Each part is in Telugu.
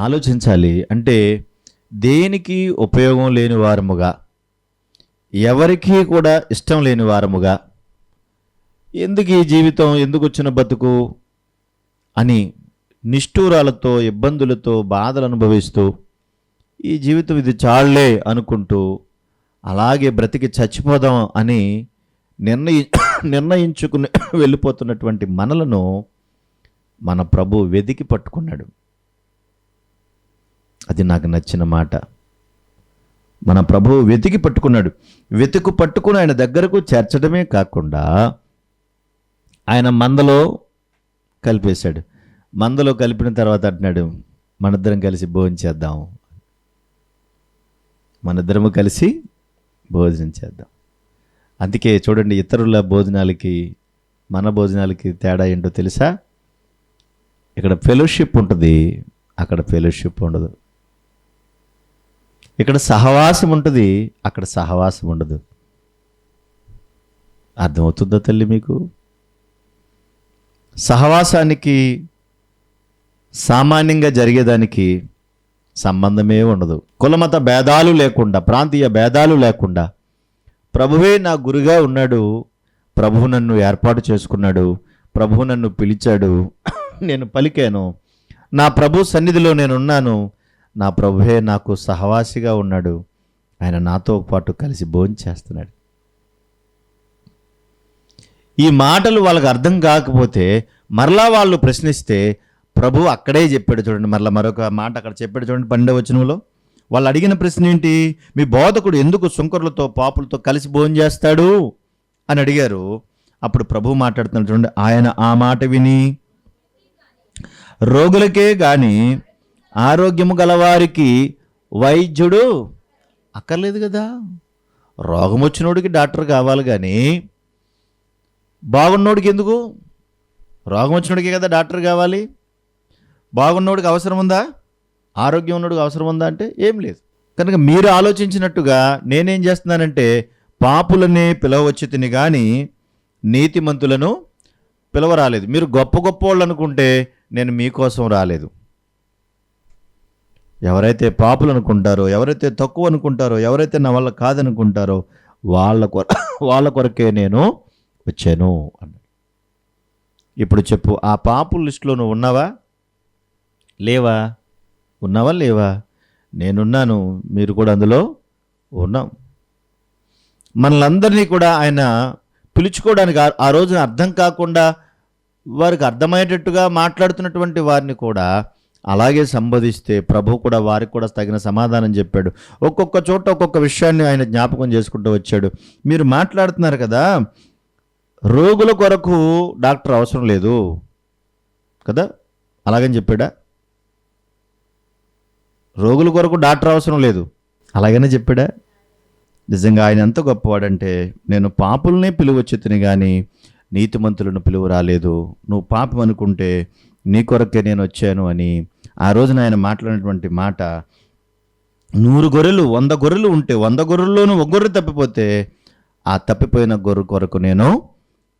ఆలోచించాలి. అంటే దేనికి ఉపయోగం లేని వారముగా, ఎవరికీ కూడా ఇష్టం లేని వారముగా, ఎందుకు ఈ జీవితం, ఎందుకు వచ్చిన బతుకు అని నిష్ఠూరాలతో, ఇబ్బందులతో, బాధలు అనుభవిస్తూ ఈ జీవితం ఇది చాళ్లే అనుకుంటూ అలాగే బ్రతికి చచ్చిపోదాం అని నిర్ణయించుకుని వెళ్ళిపోతున్నటువంటి మనలను మన ప్రభు వెదికి పట్టుకున్నాడు. అది నాకు నచ్చిన మాట. మన ప్రభు వెతికి పట్టుకున్నాడు. పట్టుకుని ఆయన దగ్గరకు చేర్చడమే కాకుండా ఆయన మందలో కలిపేశాడు. మందలో కలిపిన తర్వాత అంటున్నాడు, మనిద్దరం కలిసి భోజనం చేద్దాం, మనిద్దరము కలిసి భోజనం చేద్దాం. అందుకే చూడండి, ఇతరుల భోజనాలకి మన భోజనాలకి తేడా ఏంటో తెలుసా? ఇక్కడ ఫెలోషిప్ ఉంటుంది, అక్కడ ఫెలోషిప్ ఉండదు. ఇక్కడ సహవాసం ఉంటుంది, అక్కడ సహవాసం ఉండదు. అర్థమవుతుందా తల్లి మీకు? సహవాసానికి సామాన్యంగా జరిగేదానికి సంబంధమే ఉండదు. కులమత భేదాలు లేకుండా, ప్రాంతీయ భేదాలు లేకుండా ప్రభువే నా గురుగా ఉన్నాడు, ప్రభువు నన్ను ఏర్పాటు చేసుకున్నాడు, ప్రభువు నన్ను పిలిచాడు, నేను పలికాను, నా ప్రభు సన్నిధిలో నేనున్నాను, నా ప్రభువే నాకు సహవాసిగా ఉన్నాడు, ఆయన నాతో పాటు కలిసి భోజనం చేస్తున్నాడు. ఈ మాటలు వాళ్ళకి అర్థం కాకపోతే మరలా వాళ్ళు ప్రశ్నిస్తే ప్రభు అక్కడే చెప్పాడు. చూడండి, మరలా మరొక మాట అక్కడ చెప్పాడు. చూడండి, 12వ వచనంలో వాళ్ళు అడిగిన ప్రశ్న ఏంటి? మీ బోధకుడు ఎందుకు సుంకరులతో పాపులతో కలిసి భోజనం చేస్తాడు అని అడిగారు. అప్పుడు ప్రభు మాట్లాడుతున్నాడు. చూడండి, ఆయన ఆ మాట విని రోగులకే గాని ఆరోగ్యము గలవారికి వైద్యుడు అక్కర్లేదు కదా. రోగం వచ్చినోడికి డాక్టర్ కావాలి కానీ బాగున్నోడికి ఎందుకు? రోగం వచ్చినోడికి కదా డాక్టర్ కావాలి. బాగున్నోడికి అవసరం ఉందా? ఆరోగ్యం ఉన్నోడికి అవసరం ఉందా అంటే ఏం లేదు. కనుక మీరు ఆలోచించినట్టుగా నేనేం చేస్తున్నానంటే పాపులనే పిలవచ్చి తిని కానీ నీతిమంతులను పిలవరాలేదు. మీరు గొప్ప గొప్ప వాళ్ళు అనుకుంటే నేను మీకోసం రాలేదు. ఎవరైతే పాపులు అనుకుంటారో, ఎవరైతే తక్కువ అనుకుంటారో, ఎవరైతే నా వల్ల కాదనుకుంటారో వాళ్ళ కొరకే నేను వచ్చాను అన్నాడు. ఇప్పుడు చెప్పు, ఆ పాపుల లిస్టులో నువ్వు ఉన్నావా లేవా? ఉన్నావా లేవా? నేనున్నాను, మీరు కూడా అందులో ఉన్నాం. మనలందరినీ కూడా ఆయన పిలుచుకోవడానికి ఆ రోజున అర్థం కాకుండా వారికి అర్థమయ్యేటట్టుగా మాట్లాడుతున్నటువంటి వారిని కూడా అలాగే సంబోధిస్తే ప్రభు కూడా వారికి కూడా తగిన సమాధానం చెప్పాడు. ఒక్కొక్క చోట ఒక్కొక్క విషయాన్ని ఆయన జ్ఞాపకం చేసుకుంటూ వచ్చాడు. మీరు మాట్లాడుతున్నారు కదా, రోగుల కొరకు డాక్టర్ అవసరం లేదు కదా, అలాగని చెప్పాడా? రోగుల కొరకు డాక్టర్ అవసరం లేదు అలాగనే చెప్పాడా? నిజంగా ఆయన ఎంత గొప్పవాడంటే, నేను పాపులనే పిలువచ్చుతిని కానీ నీతిమంతులను పిలువ రాలేదు, నువ్వు పాపం అనుకుంటే నీ కొరకే నేను వచ్చాను అని ఆ రోజున ఆయన మాట్లాడినటువంటి మాట, 100 గొర్రెలు 100 గొర్రెలు ఉంటే 100 గొర్రెల్లోనూ ఒక గొర్రె తప్పిపోతే ఆ తప్పిపోయిన గొర్రె కొరకు నేను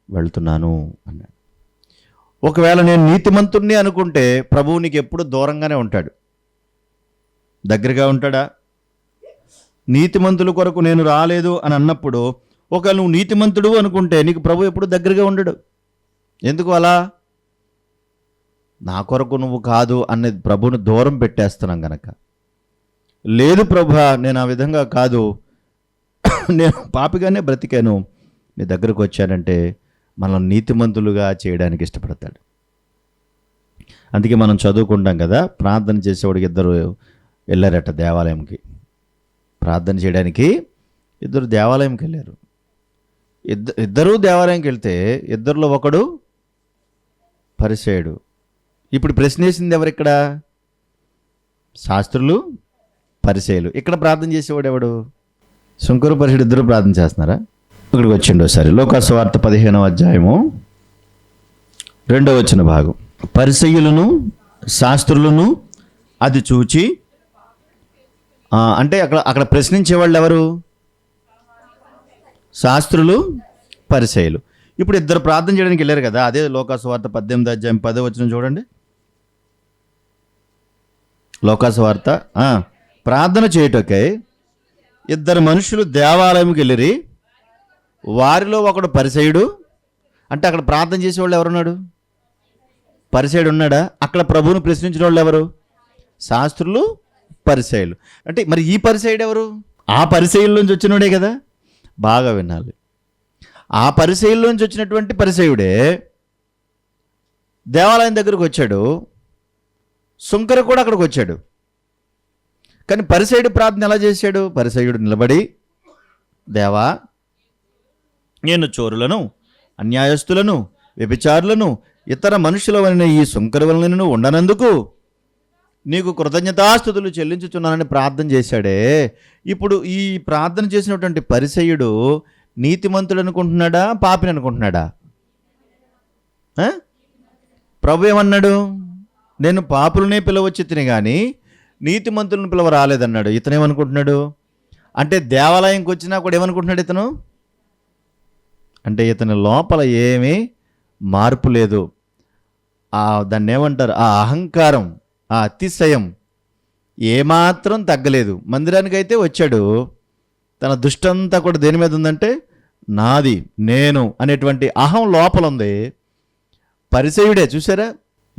వెళ్తున్నాను అన్నాడు. ఒకవేళ నేను నీతిమంతుణ్ణి అనుకుంటే ప్రభువు నీకు ఎప్పుడు దూరంగానే ఉంటాడు, దగ్గరగా ఉంటాడా? నీతిమంతుల కొరకు నేను రాలేదు అని అన్నప్పుడు ఒకవేళ నువ్వు నీతిమంతుడు అనుకుంటే నీకు ప్రభు ఎప్పుడు దగ్గరగా ఉండడు. ఎందుకు అలా? నా కొరకు నువ్వు కాదు అనేది ప్రభువును దూరం పెట్టేస్తున్నాం గనక. లేదు ప్రభా, నేను ఆ విధంగా కాదు, నేను పాపిగానే బ్రతికాను, నీ దగ్గరకు వచ్చానంటే మనం నీతిమంతులుగా చేయడానికి ఇష్టపడతాడు. అందుకే మనం చదువుకుంటాం కదా, ప్రార్థన చేసేవాడికి 2 వెళ్ళారట దేవాలయంకి. ప్రార్థన చేయడానికి 2 దేవాలయంకి వెళ్ళారు. ఇద్దరూ దేవాలయంకి వెళ్తే 2లో ఒకడు పరిసయ్యుడు. ఇప్పుడు ప్రశ్న వేసింది ఎవరు ఇక్కడ? శాస్త్రులు, పరిసయ్యులు. ఇక్కడ ప్రార్థన చేసేవాడు ఎవడు? సుంకరు, పరిసయ్యుడు ఇద్దరు ప్రార్థన చేస్తున్నారా? ఇక్కడికి వచ్చిండు ఒకసారి. లోకాసు వార్త 15వ అధ్యాయము 2వ వచన భాగం. పరిసయ్యులను శాస్త్రులను అది చూచి, అంటే అక్కడ ప్రశ్నించేవాళ్ళు ఎవరు? శాస్త్రులు, పరిసయ్యులు. ఇప్పుడు 2 ప్రార్థన చేయడానికి వెళ్ళారు కదా, అదే లోకాసు వార్త 18వ అధ్యాయం 10వ వచనం చూడండి. లోకాసు వార్త ప్రార్థన చేయుటకై ఇద్దరు మనుషులు దేవాలయంకి వెళ్ళిరి, వారిలో ఒకడు పరిసయుడు. అంటే అక్కడ ప్రార్థన చేసేవాళ్ళు ఎవరున్నాడు? పరిసయుడు ఉన్నాడా? అక్కడ ప్రభువును ప్రశ్నించిన వాళ్ళు ఎవరు? శాస్త్రులు, పరిసయులు. అంటే మరి ఈ పరిసయుడు ఎవరు? ఆ పరిసయుల్లోంచి వచ్చినోడే కదా. బాగా వినాలి. ఆ పరిసయుల్లోంచి వచ్చినటువంటి పరిసయుడే దేవాలయం దగ్గరకు వచ్చాడు, సుంకర కూడా అక్కడికి వచ్చాడు. కానీ పరిసయుడు ప్రార్థన ఎలా చేశాడు? పరిసయుడు నిలబడి, దేవా, నేను చోరులను, అన్యాయస్తులను, వ్యభిచారులను, ఇతర మనుషుల వలన ఈ సుంకర వలన ఉండనందుకు నీకు కృతజ్ఞతాస్తుతులు చెల్లించుచున్నానని ప్రార్థన చేశాడే. ఇప్పుడు ఈ ప్రార్థన చేసినటువంటి పరిసయుడు నీతిమంతుడు అనుకుంటున్నాడా, పాపిని అనుకుంటున్నాడా? ప్రభు ఏమన్నాడు? నేను పాపులనే పిలవచ్చి తిని కానీ నీతిమంతులను పిలవ రాలేదన్నాడు. ఇతను ఏమనుకుంటున్నాడు? అంటే దేవాలయంకి వచ్చినా కూడా ఏమనుకుంటున్నాడు ఇతను? అంటే ఇతని లోపల ఏమీ మార్పు లేదు. దాన్ని ఏమంటారు? ఆ అహంకారం, ఆ అతిశయం ఏమాత్రం తగ్గలేదు. మందిరానికి అయితే వచ్చాడు, తన దుష్టంతా కూడా దేని మీద ఉందంటే నాది, నేను అనేటువంటి అహం లోపల ఉంది. పరిసయుడే చూసారా,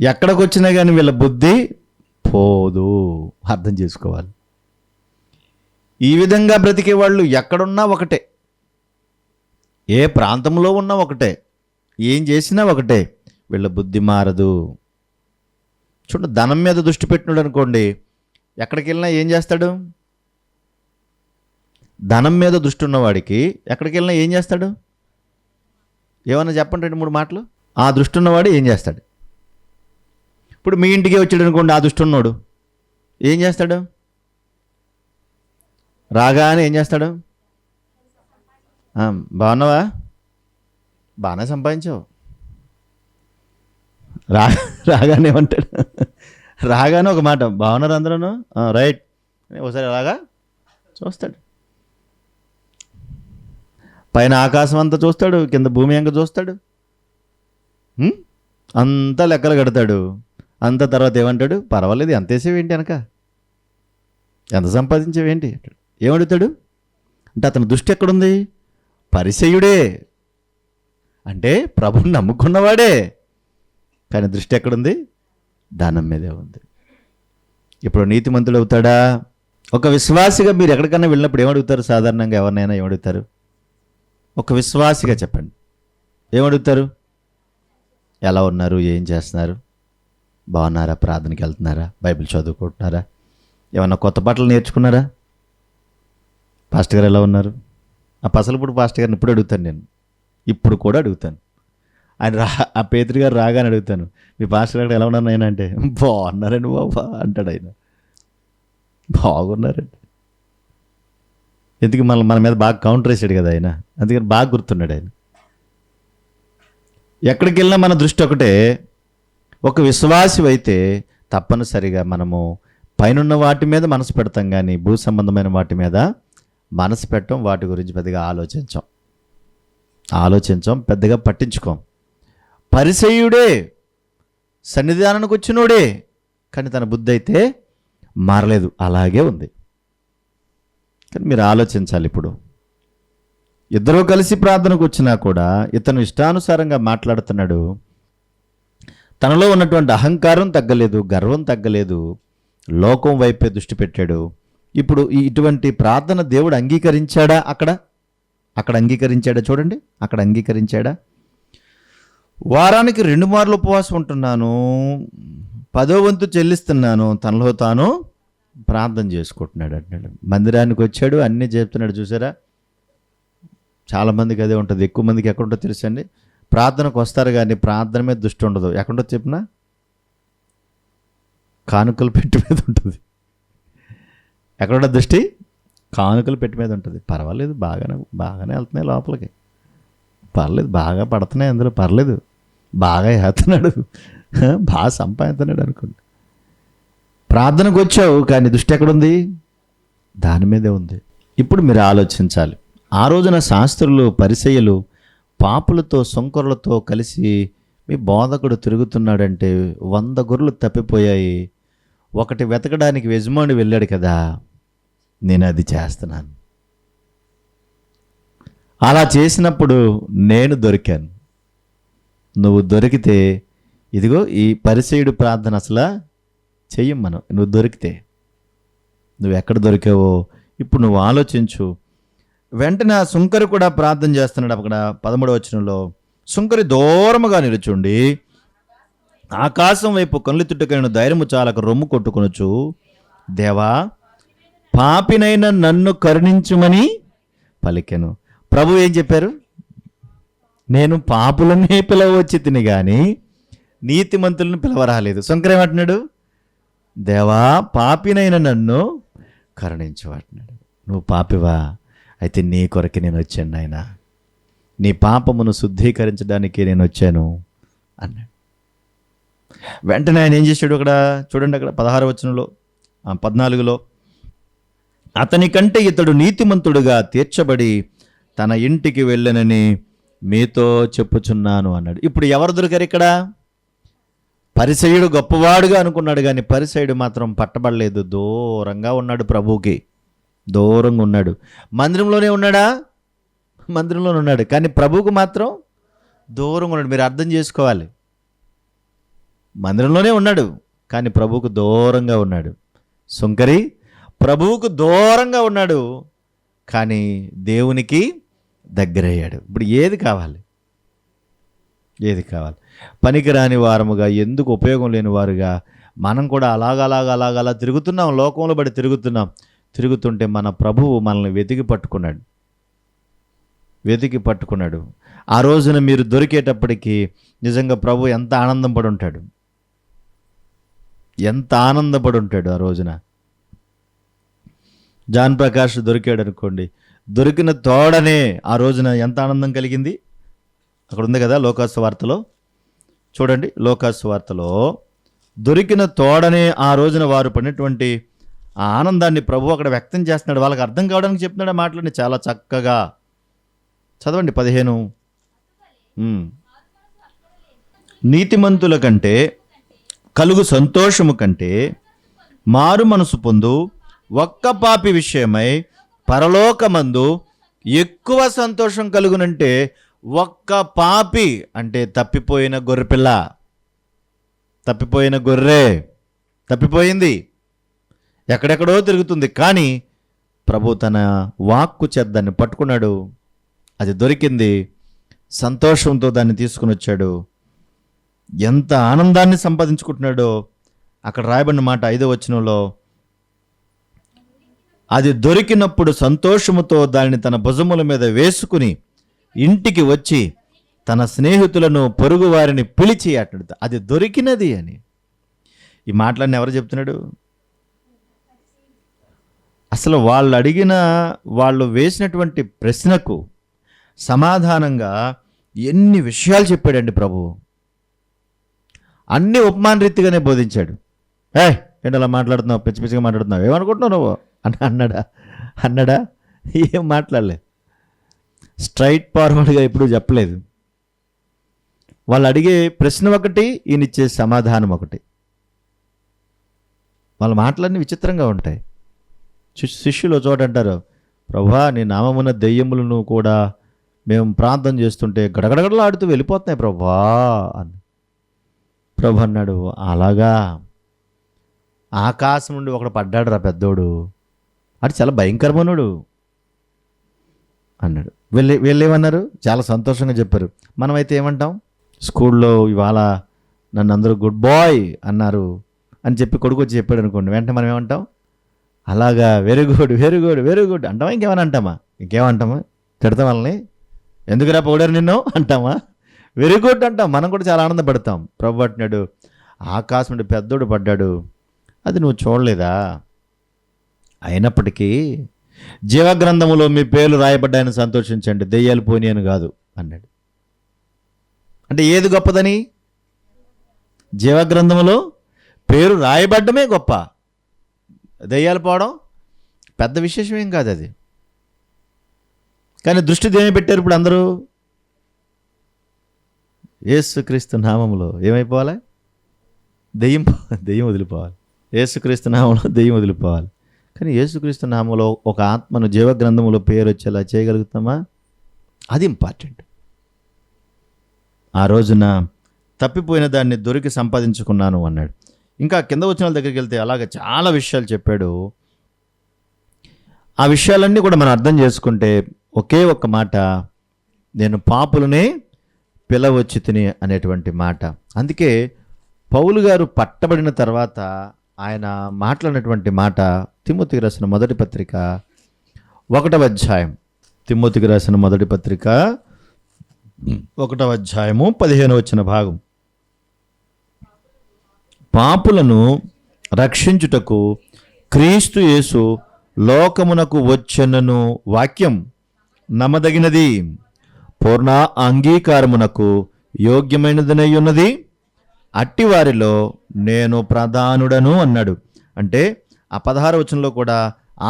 ఎక్కడికి వచ్చినా కానీ వీళ్ళ బుద్ధి పోదు. అర్థం చేసుకోవాలి. ఈ విధంగా బ్రతికే వాళ్ళు ఎక్కడున్నా ఒకటే, ఏ ప్రాంతంలో ఉన్నా ఒకటే, ఏం చేసినా ఒకటే, వీళ్ళ బుద్ధి మారదు. చూడండి, ధనం మీద దృష్టి పెట్టినాడు అనుకోండి, ఎక్కడికి వెళ్ళినా ఏం చేస్తాడు? ధనం మీద దృష్టి ఉన్నవాడికి ఎక్కడికి వెళ్ళినా ఏం చేస్తాడు? ఏమన్నా చెప్పండి, 2-3 మాటలు. ఆ దృష్టి ఉన్నవాడు ఏం చేస్తాడు? ఇప్పుడు మీ ఇంటికి వచ్చాడు అనుకోండి, ఆ దృష్టి ఉన్నవాడు ఏం చేస్తాడు? రాగానే ఏం చేస్తాడు? బాగున్నావా? బాగానే సంపాదించావు. రాగానే ఏమంటాడు? రాగానే ఒక మాట, బాగున్నారు అందరూ, రైట్, ఒకసారి అలాగా చూస్తాడు. పైన ఆకాశం అంతా చూస్తాడు, కింద భూమి అంక చూస్తాడు, అంతా లెక్కలు కడతాడు. అంత తర్వాత ఏమంటాడు? పర్వాలేదు, ఎంత వేసేవేంటి వెనక, ఎంత సంపాదించేవేంటి? ఏమడుగుతాడు? అంటే అతని దృష్టి ఎక్కడుంది? పరిసయుడే, అంటే ప్రభువుని నమ్ముకున్నవాడే, కానీ దృష్టి ఎక్కడుంది? ధనం మీదే ఉంది. ఇప్పుడు నీతిమంతుడు అవుతాడా? ఒక విశ్వాసిగా మీరు ఎక్కడికన్నా వెళ్ళినప్పుడు ఏమడుగుతారు? సాధారణంగా ఎవరినైనా ఏమడుగుతారు? ఒక విశ్వాసిగా చెప్పండి, ఏమడుగుతారు? ఎలా ఉన్నారు, ఏం చేస్తున్నారు, బాగున్నారా, ప్రార్థనకి వెళ్తున్నారా, బైబిల్ చదువుకుంటున్నారా, ఏమన్నా కొత్త బట్టలు నేర్చుకున్నారా, పాస్టర్ గారు ఎలా ఉన్నారు? ఆ పసలపూడి పాస్టర్ గారిని ఇప్పుడు అడుగుతాను, నేను ఇప్పుడు కూడా అడుగుతాను. ఆయన ఆ పేతురు గారు రాగానే అడుగుతాను, మీ పాస్టర్ గారు ఎలా ఉన్నారు ఆయన అంటే, బాగున్నారండి బాబా అంటాడు. ఆయన బాగున్నారండి. ఎందుకు మన మీద బాగా కౌంటర్ వేసాడు కదా ఆయన, అందుకని బాగా గుర్తున్నాడు ఆయన. ఎక్కడికి వెళ్ళినా మన దృష్టి ఒకటే. ఒక విశ్వాసి అయితే తప్పనిసరిగా మనము పైనున్న వాటి మీద మనసు పెడతాం, కానీ భూ సంబంధమైన వాటి మీద మనసు పెట్టం, వాటి గురించి పెద్దగా ఆలోచించం, పెద్దగా పట్టించుకోం. పరిసయ్యుడే, సన్నిధానానికి వచ్చినోడే, కానీ తన బుద్ధి అయితే మారలేదు, అలాగే ఉంది. కానీ మీరు ఆలోచించాలి. ఇప్పుడు ఇద్దరూ కలిసి ప్రార్థనకు వచ్చినా కూడా ఇతను ఇష్టానుసారంగా మాట్లాడుతున్నాడు. తనలో ఉన్నటువంటి అహంకారం తగ్గలేదు, గర్వం తగ్గలేదు, లోకం వైపే దృష్టి పెట్టాడు. ఇప్పుడు ఇటువంటి ప్రార్థన దేవుడు అంగీకరించాడా? అక్కడ అంగీకరించాడా? చూడండి, అక్కడ అంగీకరించాడా? వారానికి 2 మార్లు ఉపవాసం ఉంటున్నాను, 10వ వంతు చెల్లిస్తున్నాను, తనలో తాను ప్రార్థన చేసుకుంటున్నాడు అంటున్నాడు. మందిరానికి వచ్చాడు, అన్నీ చెప్తున్నాడు. చూసారా, చాలామందికి అదే ఉంటుంది. ఎక్కువ మందికి ఎక్కడుంటో తెలుసండి, ప్రార్థనకు వస్తారు కానీ ప్రార్థన మీద దృష్టి ఉండదు. ఎక్కడుంటో చెప్పినా కానుకలు పెట్టి మీద ఉంటుంది. ఎక్కడుంట దృష్టి? కానుకలు పెట్టి మీద ఉంటుంది. పర్వాలేదు, బాగానే వెళ్తున్నాయి లోపలికి, పర్లేదు, బాగా పడుతున్నాయి అందులో, పర్లేదు, బాగా వేస్తున్నాడు, బాగా సంపాదిస్తున్నాడు అనుకోండి. ప్రార్థనకు వచ్చావు కానీ దృష్టి ఎక్కడుంది? దాని మీదే ఉంది. ఇప్పుడు మీరు ఆలోచించాలి. ఆ రోజున శాస్త్రులు, పరిసయ్యులు పాపులతో, సుంకరులతో కలిసి మీ బోధకుడు తిరుగుతున్నాడంటే 100 గొర్రెలు తప్పిపోయాయి, ఒకటి వెతకడానికి యజమాని వెళ్ళాడు కదా, నేను అది చేస్తున్నాను. అలా చేసినప్పుడు నేను దొరికాను. నువ్వు దొరికితే ఇదిగో ఈ పరిసయ్యుడు ప్రార్థన అసలు చెయ్యం మనం. నువ్వు దొరికితే నువ్వు ఎక్కడ దొరికావో ఇప్పుడు నువ్వు ఆలోచించు. వెంటనే ఆ సుంకరి కూడా ప్రార్థన చేస్తున్నాడు. అక్కడ 13వ వచనంలో, సుంకరి దూరముగా నిలుచుండి ఆకాశం వైపు కనులెత్తుటకైన ధైర్యము చాలక రొమ్ము కొట్టుకొనొచ్చు, దేవా పాపినైన నన్ను కరుణించుమని పలికెను. ప్రభు ఏం చెప్పారు? నేను పాపులనే పిలవచ్చి తిని కానీ నీతిమంతులను పిలవరాలేదు. సుంకరి ఏమంటున్నాడు? దేవా పాపినైన నన్ను కరుణించమంటున్నాడు. నువ్వు పాపివా? అయితే నీ కొరకే నేను వచ్చాను నాయన, నీ పాపమును శుద్ధీకరించడానికి నేను వచ్చాను అన్నాడు. వెంటనే ఆయన ఏం చేశాడు? అక్కడ చూడండి, అక్కడ 16వ వచనంలో 14లో, అతని కంటే ఇతడు నీతిమంతుడుగా తీర్చబడి తన ఇంటికి వెళ్ళనని మీతో చెప్పుచున్నాను అన్నాడు. ఇప్పుడు ఎవరు దొరికారు ఇక్కడ? పరిసయ్యుడు గొప్పవాడుగా అనుకున్నాడు, కానీ పరిసయ్యుడు మాత్రం పట్టబడలేదు. దూరంగా ఉన్నాడు, ప్రభువుకి దూరంగా ఉన్నాడు. మందిరంలోనే ఉన్నాడా? మందిరంలోనే ఉన్నాడు, కానీ ప్రభువుకు మాత్రం దూరంగా ఉన్నాడు. మీరు అర్థం చేసుకోవాలి, మందిరంలోనే ఉన్నాడు కానీ ప్రభువుకు దూరంగా ఉన్నాడు. సుంకరి ప్రభువుకు దూరంగా ఉన్నాడు కానీ దేవునికి దగ్గరయ్యాడు. ఇప్పుడు ఏది కావాలి? ఏది కావాలి? పనికిరాని వారముగా, ఎందుకు ఉపయోగం లేని వారుగా మనం కూడా అలాగలా తిరుగుతున్నాం, లోకంలో బడి తిరుగుతుంటే మన ప్రభువు మనల్ని వెతికి పట్టుకున్నాడు. ఆ రోజున మీరు దొరికేటప్పటికి నిజంగా ప్రభు ఎంత ఆనందపడి ఉంటాడు ఆ రోజున. జాన్ ప్రకాష్ దొరికాడు అనుకోండి, దొరికిన తోడనే ఆ రోజున ఎంత ఆనందం కలిగింది. అక్కడ ఉంది కదా లోకాసు వార్తలో, చూడండి, లోకాసు వార్తలో దొరికిన తోడనే ఆ రోజున వారు పడినటువంటి ఆ ఆనందాన్ని ప్రభు అక్కడ వ్యక్తం చేస్తున్నాడు. వాళ్ళకి అర్థం కావడానికి చెప్తున్నాడు ఆ మాటలని చాలా చక్కగా. చదవండి 15. నీతిమంతుల కంటే కలుగు సంతోషము కంటే మారు మనసు పొందు ఒక్క పాపి విషయమై పరలోకమందు ఎక్కువ సంతోషం కలుగునంటే, ఒక్క పాపి అంటే తప్పిపోయిన గొర్రెపిల్ల, తప్పిపోయిన గొర్రె తప్పిపోయింది, ఎక్కడెక్కడో తిరుగుతుంది, కానీ ప్రభు తన వాక్కు చేత దాన్ని పట్టుకున్నాడు, అది దొరికింది, సంతోషంతో దాన్ని తీసుకుని వచ్చాడు. ఎంత ఆనందాన్ని సంపాదించుకుంటున్నాడో అక్కడ రాయబడిన మాట 5వ వచనంలో, అది దొరికినప్పుడు సంతోషముతో దానిని తన భుజముల మీద వేసుకుని ఇంటికి వచ్చి తన స్నేహితులను పొరుగు వారిని పిలిచి అట్లా అది దొరికినది అని. ఈ మాటలన్నీ ఎవరు చెప్తున్నాడు? అసలు వాళ్ళు వేసినటువంటి ప్రశ్నకు సమాధానంగా ఎన్ని విషయాలు చెప్పాడండి ప్రభు. అన్ని ఉపమాన రీతిగానే బోధించాడు. ఏంటి అలా మాట్లాడుతున్నావు, పిచ్చి పిచ్చిగా మాట్లాడుతున్నావు, ఏమనుకుంటున్నావు నువ్వు అన్నాడా? ఏం మాట్లాడలేదు, స్ట్రైట్ ఫార్వర్డ్గా ఎప్పుడూ చెప్పలేదు. వాళ్ళు అడిగే ప్రశ్న ఒకటి, ఈయన ఇచ్చే సమాధానం ఒకటి. వాళ్ళ మాటలన్నీ విచిత్రంగా ఉంటాయి. శిష్యులు చోట అంటారు, ప్రభా నీ నామమున దెయ్యములను కూడా మేము ప్రార్థన చేస్తుంటే గడగడగడలాడుతూ వెళ్ళిపోతున్నాయి ప్రభా అని. ప్రభు అన్నాడు, అలాగా ఆకాశం నుండి ఒకడు పడ్డాడు రా పెద్దోడు, అది చాలా భయంకరమన్నాడు అన్నాడు. వీళ్ళేమన్నారు? చాలా సంతోషంగా చెప్పారు. మనమైతే ఏమంటాం? స్కూల్లో ఇవాళ నన్ను అందరూ గుడ్ బాయ్ అన్నారు అని చెప్పి కొడుకు వచ్చి చెప్పాడు అనుకోండి, వెంటనే మనం ఏమంటాం? అలాగా, వెరీ గుడ్ అంటామా? ఇంకేమంటామా? తిడతాం వాళ్ళని, ఎందుకురా పొగిడారు నిన్ను అంటామా? వెరీ గుడ్ అంటాం. మనం కూడా చాలా ఆనందపడతాం. ప్రభు అంటున్నాడు, ఆకాశం నుండి పెద్దోడు పడ్డాడు, అది నువ్వు చూడలేదా? అయినప్పటికీ జీవగ్రంథములో మీ పేర్లు రాయబడ్డాయని సంతోషించండి, దెయ్యాలు పోని అని కాదు అన్నాడు. అంటే ఏది గొప్పదని? జీవగ్రంథములో పేరు రాయబడ్డమే గొప్ప, దెయ్యాలు పోవడం పెద్ద విశేషమేం కాదు అది. కానీ దృష్టి దేని పెట్టారు ఇప్పుడు అందరూ? యేసుక్రీస్తు నామములో ఏమైపోవాలి? దెయ్యం వదిలిపోవాలి. యేసుక్రీస్తు నామంలో దెయ్యం వదిలిపోవాలి. కానీ యేసుక్రీస్తు నామంలో ఒక ఆత్మను జీవగ్రంథంలో పేరు వచ్చేలా చేయగలుగుతామా? అది ఇంపార్టెంట్. ఆ రోజున తప్పిపోయిన దాన్ని దొరికి సంపాదించుకున్నాను అన్నాడు. ఇంకా కింద వచ్చిన వాళ్ళ దగ్గరికి వెళ్తే అలాగే చాలా విషయాలు చెప్పాడు. ఆ విషయాలన్నీ కూడా మనం అర్థం చేసుకుంటే ఒకే ఒక్క మాట, నేను పాపులనే పిలవచ్చి తిని అనేటువంటి మాట. అందుకే పౌలు గారు పట్టబడిన తర్వాత ఆయన మాట్లాడినటువంటి మాట తిమోతికి రాసిన మొదటి పత్రిక 1వ అధ్యాయం, తిమోతికి రాసిన మొదటి పత్రిక 1వ అధ్యాయము 15వ వచన భాగం. పాపులను రక్షించుటకు క్రీస్తు యేసు లోకమునకు వచ్చెనను వాక్యం నమ్మదగినది, పూర్ణ అంగీకారమునకు యోగ్యమైనదనై ఉన్నది, అట్టి వారిలో నేను ప్రధానుడను అన్నాడు. అంటే ఆ 16వ వచనంలో కూడా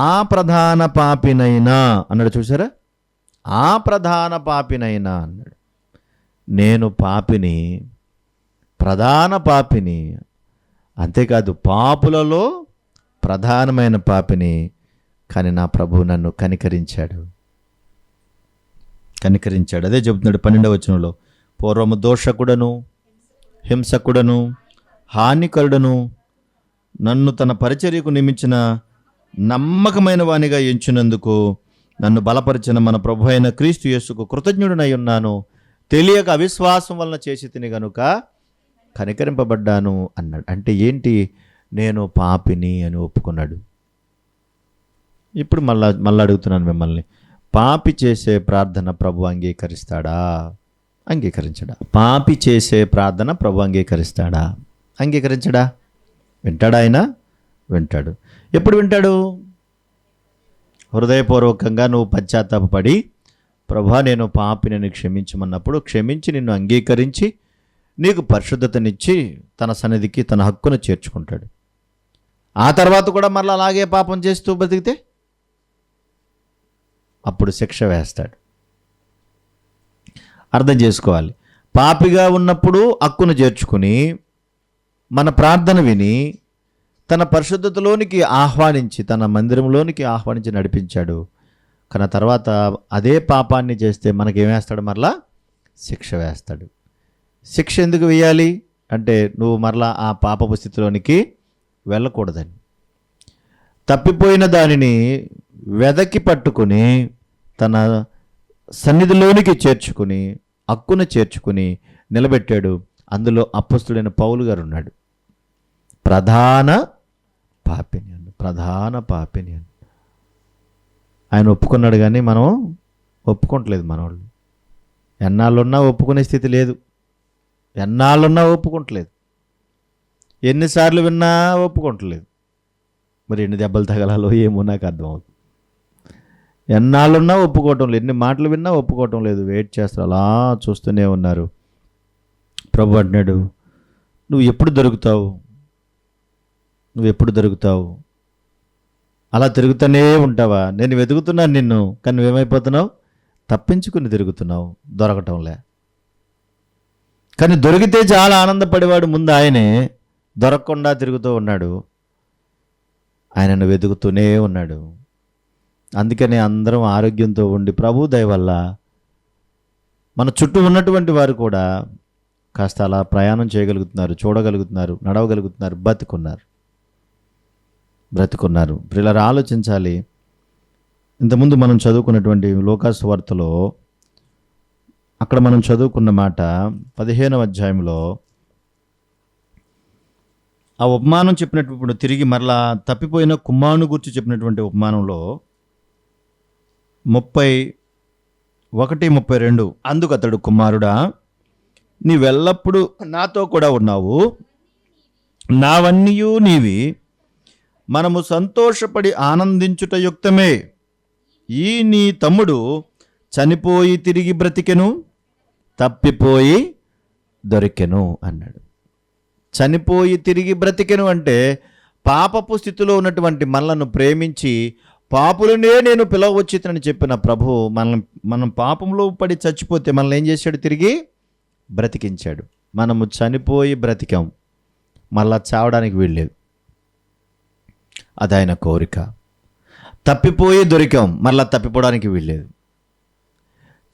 ఆ ప్రధాన పాపినైనా అన్నాడు. చూసారా? ఆ ప్రధాన పాపినైనా అన్నాడు. నేను పాపిని, ప్రధాన పాపిని, అంతేకాదు పాపులలో ప్రధానమైన పాపిని. కానీ నా ప్రభువు నన్ను కనికరించాడు. అదే చెబుతున్నాడు 12వ వచనంలో, పూర్వము దోషకుడను, హింసకుడను, హానికరుడను, నన్ను తన పరిచర్యకు నియమించిన నమ్మకమైన వానిగా ఎంచినందుకు నన్ను బలపరిచిన మన ప్రభు అయిన క్రీస్తు యేసుకు కృతజ్ఞుడనై ఉన్నాను. తెలియక అవిశ్వాసం వలన చేసి తిని గనుక కనికరింపబడ్డాను అన్నాడు. అంటే ఏంటి? నేను పాపిని అని ఒప్పుకున్నాడు. ఇప్పుడు మళ్ళీ అడుగుతున్నాను మిమ్మల్ని, పాపి చేసే ప్రార్థన ప్రభు అంగీకరిస్తాడా? అంగీకరించడా? పాపి చేసే ప్రార్థన ప్రభు అంగీకరిస్తాడా? అంగీకరించడా? వింటాడా? ఆయన వింటాడు. ఎప్పుడు వింటాడు? హృదయపూర్వకంగా నువ్వు పశ్చాత్తాపపడి, ప్రభా నేను పాపిని క్షమించమన్నప్పుడు క్షమించి నిన్ను అంగీకరించి నీకు పరిశుద్ధతనిచ్చి తన సన్నిధికి తన హక్కును చేర్చుకుంటాడు. ఆ తర్వాత కూడా మళ్ళీ అలాగే పాపం చేస్తూ బతికితే అప్పుడు శిక్ష వేస్తాడు. అర్థం చేసుకోవాలి. పాపిగా ఉన్నప్పుడు హక్కును చేర్చుకుని మన ప్రార్థన విని తన పరిశుద్ధతలోనికి ఆహ్వానించి తన మందిరంలోనికి ఆహ్వానించి నడిపించాడు. కానీ తర్వాత అదే పాపాన్ని చేస్తే మనకేమేస్తాడు? మరలా శిక్ష వేస్తాడు. శిక్ష ఎందుకు వేయాలి అంటే నువ్వు మరలా ఆ పాపపు స్థితిలోనికి వెళ్ళకూడదని. తప్పిపోయిన దానిని వెదకి పట్టుకుని తన సన్నిధిలోనికి చేర్చుకుని హక్కును చేర్చుకుని నిలబెట్టాడు. అందులో అపొస్తలుడైన పౌలు గారు ఉన్నాడు. ప్రధాన పాపిని అని ఆయన ఒప్పుకున్నాడు. కానీ మనం ఒప్పుకోవట్లేదు. మనోళ్ళు ఎన్నాళ్ళున్నా ఒప్పుకునే స్థితి లేదు. ఎన్నాళ్ళున్నా ఒప్పుకోవట్లేదు. ఎన్నిసార్లు విన్నా ఒప్పుకోవట్లేదు. మరి ఎన్ని దెబ్బలు తగలాలో ఏమో నాకు అర్థమవుతుంది. ఎన్నాళ్ళున్నా ఒప్పుకోవటం లేదు. ఎన్ని మాటలు విన్నా ఒప్పుకోవటం లేదు. వెయిట్ చేస్తారు, అలా చూస్తూనే ఉన్నారు. ప్రభు అంటున్నాడు, నువ్వు ఎప్పుడు దొరుకుతావు? అలా తిరుగుతూనే ఉంటావా? నేను వెతుకుతున్నాను నిన్ను, కానీ నువ్వేమైపోతున్నావు? తప్పించుకుని తిరుగుతున్నావు, దొరకటంలే. కానీ దొరికితే చాలా ఆనందపడేవాడు ముందు ఆయనే. దొరకకుండా తిరుగుతూ ఉన్నాడు. ఆయనను వెతుకుతూనే ఉన్నాడు. అందుకనే అందరం ఆరోగ్యంతో ఉండి ప్రభు దయ వల్ల మన చుట్టూ ఉన్నటువంటి వారు కూడా కాస్త అలా ప్రయాణం చేయగలుగుతున్నారు, చూడగలుగుతున్నారు, నడవగలుగుతున్నారు, బ్రతుకున్నారు. పిల్లలు ఆలోచించాలి. ఇంతకుముందు మనం చదువుకున్నటువంటి లూకాసు సువార్తలో అక్కడ మనం చదువుకున్న మాట 15వ అధ్యాయంలో ఆ ఉపమానం చెప్పినప్పుడు తిరిగి మరలా తప్పిపోయిన కుమారుని గురించి చెప్పినటువంటి ఉపమానంలో 31-32 అందుకు అతడు, కుమారుడా నీవెల్లప్పుడు నాతో కూడా ఉన్నావు, నావన్నీయు నీవి, మనము సంతోషపడి ఆనందించుట యుక్తమే. ఈ నీ తమ్ముడు చనిపోయి తిరిగి బ్రతికెను, తప్పిపోయి దొరికెను అన్నాడు. చనిపోయి తిరిగి బ్రతికెను అంటే పాపపు స్థితిలో ఉన్నటువంటి మనలను ప్రేమించి పాపులనే నేను పిలవచ్చితనని చెప్పిన ప్రభు మనం పాపంలో పడి చచ్చిపోతే మనల్ని ఏం చేశాడు? తిరిగి బ్రతికించాడు. మనము చనిపోయి బ్రతికాం, మళ్ళా చావడానికి వీల్లేదు. అది ఆయన కోరిక. తప్పిపోయి దొరికాం, మరలా తప్పిపోవడానికి వీల్లేదు.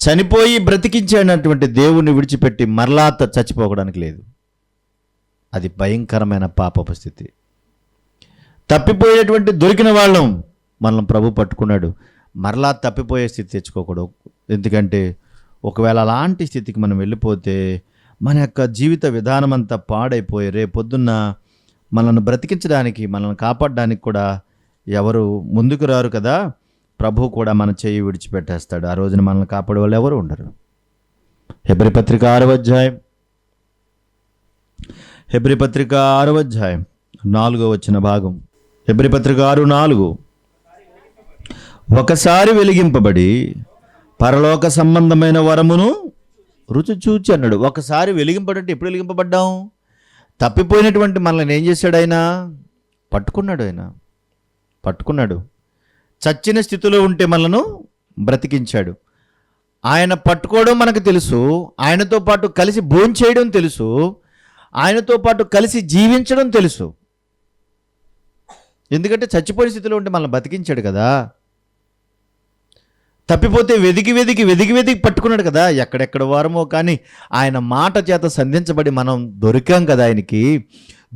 చనిపోయి బ్రతికించేటటువంటి దేవుణ్ణి విడిచిపెట్టి మరలా చచ్చిపోవడానికి లేదు. అది భయంకరమైన పాపపు స్థితి. తప్పిపోయేటువంటి దొరికిన వాళ్ళం, మనల్ని ప్రభు పట్టుకున్నాడు, మరలా తప్పిపోయే స్థితి తెచ్చుకోకూడదు. ఎందుకంటే ఒకవేళ అలాంటి స్థితికి మనం వెళ్ళిపోతే మన యొక్క జీవిత విధానం అంతా పాడైపోయి రేపొద్దున్న మనల్ని బ్రతికించడానికి, మనల్ని కాపాడడానికి కూడా ఎవరు ముందుకు రారు కదా. ప్రభు కూడా మన చెయ్యి విడిచిపెట్టేస్తాడు. ఆ రోజున మనల్ని కాపాడే వాళ్ళు ఎవరు ఉండరు. హెబ్రీ పత్రిక 6వ అధ్యాయం 4వ వచన భాగం. హెబ్రీ పత్రిక 6:4. ఒకసారి వెలిగింపబడి పరలోక సంబంధమైన వరమును రుచి చూచి అన్నాడు. ఒకసారి వెలిగింపడంటే ఎప్పుడు వెలిగింపబడ్డాం? తప్పిపోయినటువంటి మనల్ని ఏం చేశాడు? ఆయన పట్టుకున్నాడు. చచ్చిన స్థితిలో ఉంటే మనలను బ్రతికించాడు. ఆయన పట్టుకోవడం మనకు తెలుసు, ఆయనతో పాటు కలిసి భోంచేయడం తెలుసు, ఆయనతో పాటు కలిసి జీవించడం తెలుసు. ఎందుకంటే చచ్చిపోయిన స్థితిలో ఉంటే మనల్ని బతికించాడు కదా. తప్పిపోతే వెదికి పట్టుకున్నాడు కదా. ఎక్కడెక్కడ వారమో కానీ ఆయన మాట చేత సంధించబడి మనం దొరికాం కదా. ఆయనకి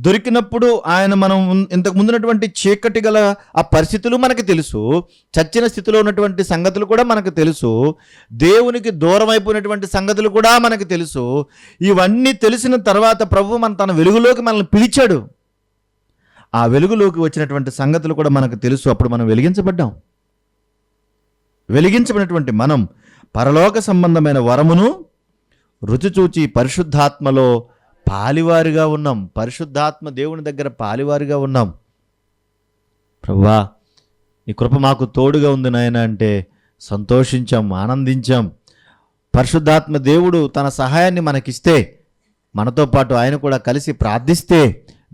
దొరికినప్పుడు ఆయన మనం ఇంతకు ముందున్నటువంటి చీకటి గల ఆ పరిస్థితులు మనకు తెలుసు, చచ్చిన స్థితిలో ఉన్నటువంటి సంగతులు కూడా మనకు తెలుసు, దేవునికి దూరం అయిపోయినటువంటి సంగతులు కూడా మనకు తెలుసు. ఇవన్నీ తెలిసిన తర్వాత ప్రభు తన వెలుగులోకి మనల్ని పిలిచాడు. ఆ వెలుగులోకి వచ్చినటువంటి సంగతులు కూడా మనకు తెలుసు. అప్పుడు మనం వెలిగించబడినటువంటి మనం పరలోక సంబంధమైన వరమును రుచి చూచి పరిశుద్ధాత్మలో పాలివారిగా ఉన్నాం. పరిశుద్ధాత్మ దేవుని దగ్గర పాలివారిగా ఉన్నాం. ప్రభువా, నీ కృప మాకు తోడుగా ఉంది నాయన అంటే సంతోషించాం, ఆనందించాం. పరిశుద్ధాత్మ దేవుడు తన సహాయాన్ని మనకిస్తే, మనతో పాటు ఆయన కూడా కలిసి ప్రార్థిస్తే,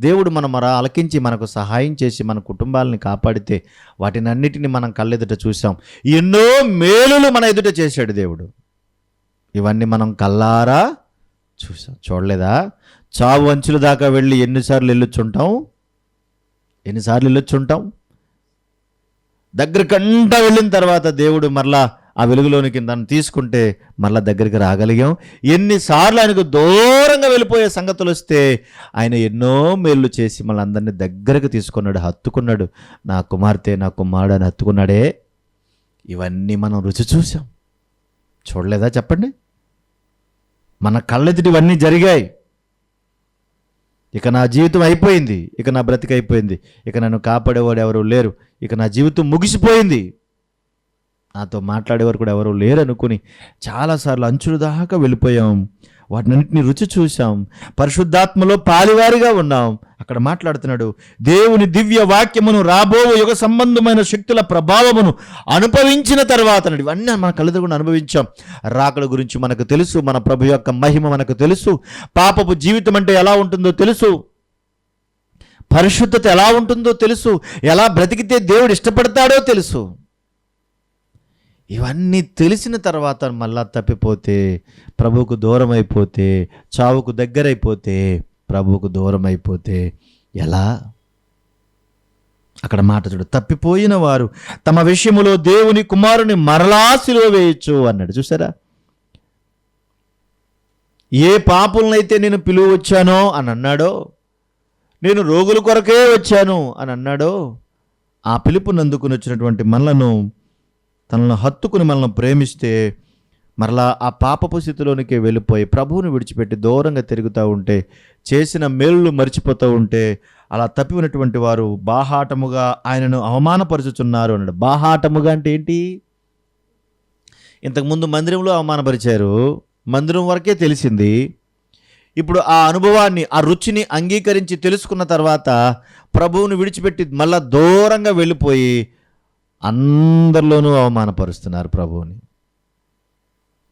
దేవుడు మన మొర ఆలకించి మనకు సహాయం చేసి మన కుటుంబాలని కాపాడితే, వాటినన్నిటిని మనం కళ్ళెదుట చూసాం. ఎన్నో మేలులు మన ఎదుట చేశాడు దేవుడు. ఇవన్నీ మనం కల్లారా చూసాం. చూడలేదా? చావు అంచుల దాకా వెళ్ళి ఎన్నిసార్లు వెళ్ళొచ్చుంటాం. దగ్గరకంటా వెళ్ళిన తర్వాత దేవుడు మరలా ఆ వెలుగులోనికి నన్ను తీసుకుంటే మరలా దగ్గరికి రాగలిగాం. ఎన్నిసార్లు ఆయనకు దూరంగా వెళ్ళిపోయే సంగతులు వస్తే ఆయన ఎన్నో మేళ్ళు చేసి మళ్ళీ అందరినీ దగ్గరకు తీసుకున్నాడు, హత్తుకున్నాడు. నా కుమార్తె, నా కుమారుడు అని హత్తుకున్నాడే. ఇవన్నీ మనం రుచి చూసాం. చూడలేదా? చెప్పండి. మన కళ్ళెదుటి ఇవన్నీ జరిగాయి. ఇక నా జీవితం అయిపోయింది, ఇక నా బ్రతికి అయిపోయింది, ఇక నన్ను కాపాడేవాడు ఎవరు లేరు, ఇక నా జీవితం ముగిసిపోయింది, నాతో మాట్లాడేవారు కూడా ఎవరు లేరు అనుకుని చాలాసార్లు అంచుల దాకా వెళ్ళిపోయాం. వాటినన్నింటినీ రుచి చూసాం. పరిశుద్ధాత్మలో పాలివారిగా ఉన్నాం. అక్కడ మాట్లాడుతున్నాడు, దేవుని దివ్య వాక్యమును రాబో యుగ సంబంధమైన శక్తుల ప్రభావమును అనుభవించిన తర్వాత, ఇవన్నీ మన కళ్ళెదురుగుండా అనుభవించాం. రాకడ గురించి మనకు తెలుసు, మన ప్రభు యొక్క మహిమ మనకు తెలుసు, పాపపు జీవితం అంటే ఎలా ఉంటుందో తెలుసు, పరిశుద్ధత ఎలా ఉంటుందో తెలుసు, ఎలా బ్రతికితే దేవుడు ఇష్టపడతాడో తెలుసు. ఇవన్నీ తెలిసిన తర్వాత మళ్ళా తప్పిపోతే, ప్రభువుకు దూరం అయిపోతే, చావుకు దగ్గరైపోతే, ప్రభువుకు దూరం అయిపోతే ఎలా? అక్కడ మాట చూడు, తప్పిపోయిన వారు తమ విషయములో దేవుని కుమారుని మరలా సిలువ వేయచ్చు అన్నాడు. చూసారా? ఏ పాపులనైతే నేను పిలువ వచ్చానో అని అన్నాడో, నేను రోగుల కొరకే వచ్చాను అని అన్నాడో, ఆ పిలుపుని అందుకుని వచ్చినటువంటి మనలను, తనను హత్తుకుని మనల్ని ప్రేమిస్తే మరలా ఆ పాపపు స్థితిలోనికి వెళ్ళిపోయి ప్రభువుని విడిచిపెట్టి దూరంగా తిరుగుతూ ఉంటే, చేసిన మేలులు మర్చిపోతూ ఉంటే, అలా తప్పినటువంటి వారు బాహాటముగా ఆయనను అవమానపరుచుచున్నారు అన్నాడు. బాహాటముగా అంటే ఏంటి? ఇంతకుముందు మందిరంలో అవమానపరిచారు, మందిరం వరకే తెలిసింది. ఇప్పుడు ఆ అనుభవాన్ని, ఆ రుచిని అంగీకరించి తెలుసుకున్న తర్వాత ప్రభువుని విడిచిపెట్టి మళ్ళా దూరంగా వెళ్ళిపోయి అందరిలోనూ అవమానపరుస్తున్నారు ప్రభువుని.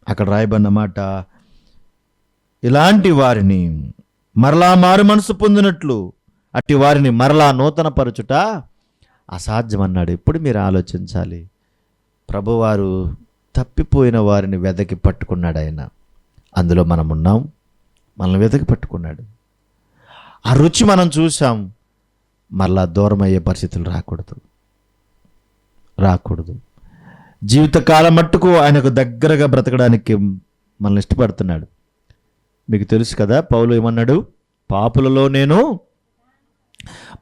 అక్కడ రాయబడిన మాట, ఇలాంటి వారిని మరలా మారు మనసు పొందినట్లు అట్టి వారిని మరలా నూతన పరచుట అసాధ్యం అన్నాడు. ఇప్పుడు మీరు ఆలోచించాలి. ప్రభువారు తప్పిపోయిన వారిని వెదకి పట్టుకున్నాడు. ఆయన అందులో మనం ఉన్నాం, మనల్ని వెదకి పట్టుకున్నాడు. ఆ రుచి మనం చూసాం. మరలా దూరం అయ్యే పరిస్థితులు రాకూడదు. జీవితకాలం మట్టుకు ఆయనకు దగ్గరగా బ్రతకడానికి మనల్ని ఇష్టపడుతున్నాడు. మీకు తెలుసు కదా, పౌలు ఏమన్నాడు? పాపులలో నేను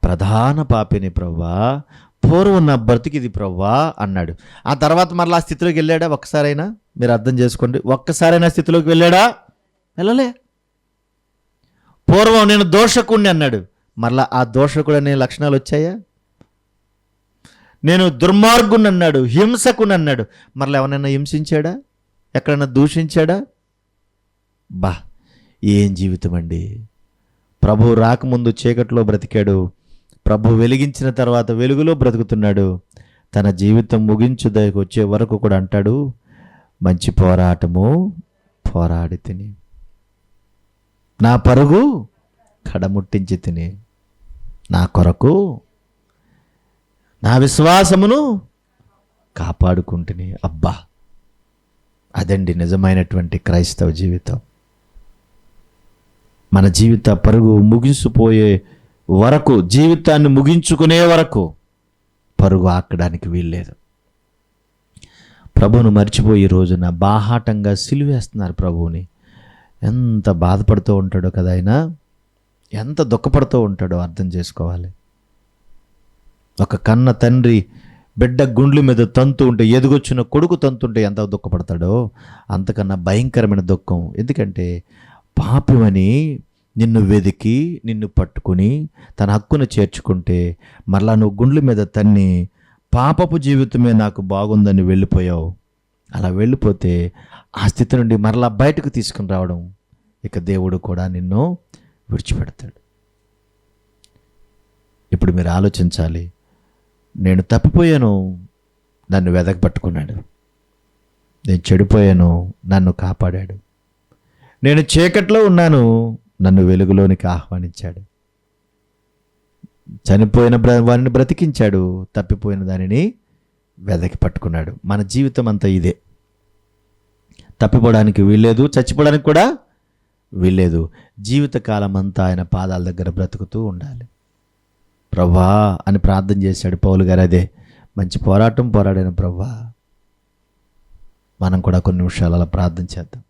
ప్రధాన పాపిని ప్రవ్వా, పూర్వం నా బ్రతికిది ప్రవ్వా అన్నాడు. ఆ తర్వాత మరలా ఆ స్థితిలోకి వెళ్ళాడా? ఒక్కసారైనా మీరు అర్థం చేసుకోండి. ఒక్కసారైనా స్థితిలోకి వెళ్ళాడా? వెళ్ళలే. పూర్వం నేను దోషకుణ్ణి అన్నాడు. మరలా ఆ దోషకుడు అనే లక్షణాలు వచ్చాయా? నేను దుర్మార్గుని అన్నాడు, హింసకుని అన్నాడు. మరలా ఎవరైనా హింసించాడా? ఎక్కడైనా దూషించాడా? బా, ఏం జీవితం అండి! ప్రభు రాకముందు చీకట్లో బ్రతికాడు, ప్రభు వెలిగించిన తర్వాత వెలుగులో బ్రతుకుతున్నాడు. తన జీవితం ముగించుదకు వచ్చే వరకు కూడా అంటాడు, మంచి పోరాటము పోరాడి తిని, నా పరుగు కడముట్టించి తిని, నా కొరకు నా విశ్వాసమును కాపాడుకుంటుని. అబ్బా, అదండి నిజమైనటువంటి క్రైస్తవ జీవితం. మన జీవిత పరుగు ముగిసిపోయే వరకు, జీవితాన్ని ముగించుకునే వరకు పరుగు ఆక్కడానికి వీల్లేదు. ప్రభువును మర్చిపోయి ఈ రోజున బాహాటంగా సిలువేస్తున్నారు ప్రభువుని. ఎంత బాధపడుతూ ఉంటాడో కదా ఆయన, ఎంత దుఃఖపడుతూ ఉంటాడో అర్థం చేసుకోవాలి. ఒక కన్న తండ్రి బిడ్డ గుండ్ల మీద తంతు ఉంటే, ఎదుగొచ్చిన కొడుకు తంతుంటే ఎంత దుఃఖపడతాడో అంతకన్నా భయంకరమైన దుఃఖం. ఎందుకంటే పాపమని నిన్ను వెదికి నిన్ను పట్టుకుని తన హక్కును చేర్చుకుంటే, మరలా నువ్వు గుండ్ల మీద తన్ని పాపపు జీవితమే నాకు బాగుందని వెళ్ళిపోయావు. అలా వెళ్ళిపోతే ఆ స్థితి నుండి మరలా బయటకు తీసుకుని రావడం, ఇక దేవుడు కూడా నిన్ను విడిచిపెడతాడు. ఇప్పుడు మీరు ఆలోచించాలి. నేను తప్పిపోయాను, నన్ను వెదక పట్టుకున్నాడు. నేను చెడిపోయాను, నన్ను కాపాడాడు. నేను చీకట్లో ఉన్నాను, నన్ను వెలుగులోనికి ఆహ్వానించాడు. చనిపోయిన వారిని బ్రతికించాడు, తప్పిపోయిన దానిని వెదకి పట్టుకున్నాడు. మన జీవితం అంతా ఇదే. తప్పిపోవడానికి వీల్లేదు, చచ్చిపోవడానికి కూడా వీల్లేదు. జీవితకాలం అంతా ఆయన పాదాల దగ్గర బ్రతుకుతూ ఉండాలి. ప్రభువా అని ప్రార్థన చేశాడు పౌలు గారు. అదే మంచి పోరాటం పోరాడిన ప్రభువా. మనం కూడా కొన్ని నిమిషాలు అలా ప్రార్థన చేద్దాం.